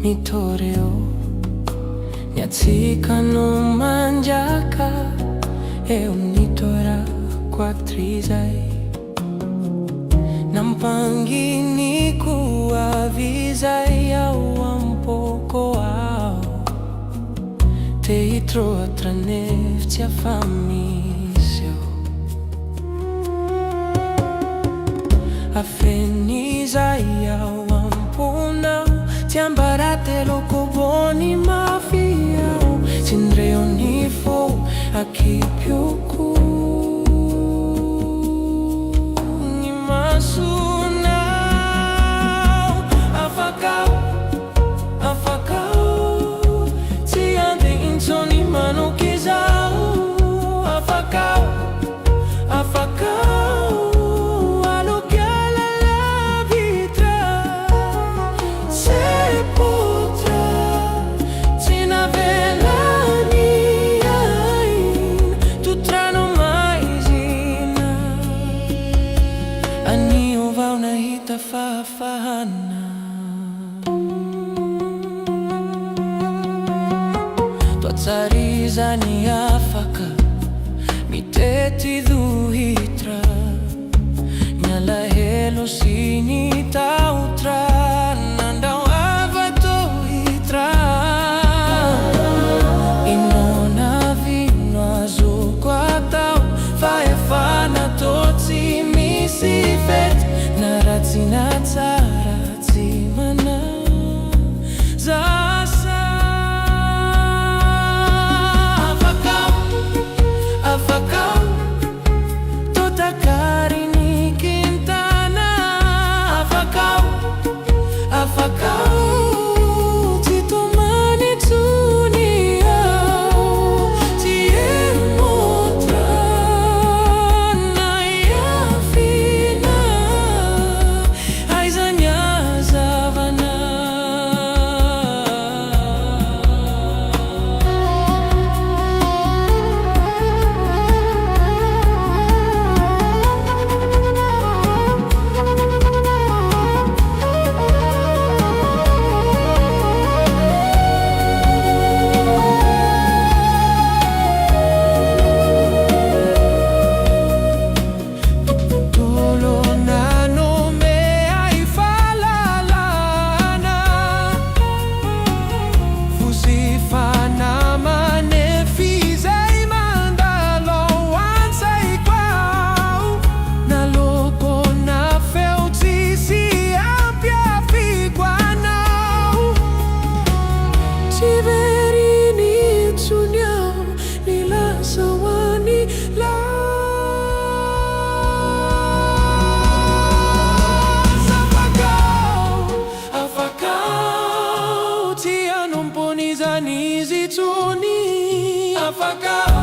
nitoreo nyatsika no manjaka eu nitora quatrizai nampangini kuavizai au ampoko ao te hitro atranevitsy afamiseo afenizai ao amponao tsy ambaratelo boni mafiao tsindreo ni fo akipioko ni masonao afakao tsy ande intsony manokizao afakao anio vao nahita fahafahana twatsirizany afaka mitety duhitra nyalahelo sy ny taotra nandao avatohitra inona vino azoko atao fahefana to tsy misy fety na ratsy na tsara tsy manazasa afakao totakary ny kintana afakao tsy tomany tsony ao tsy emotra na iafina aizany azavana afakao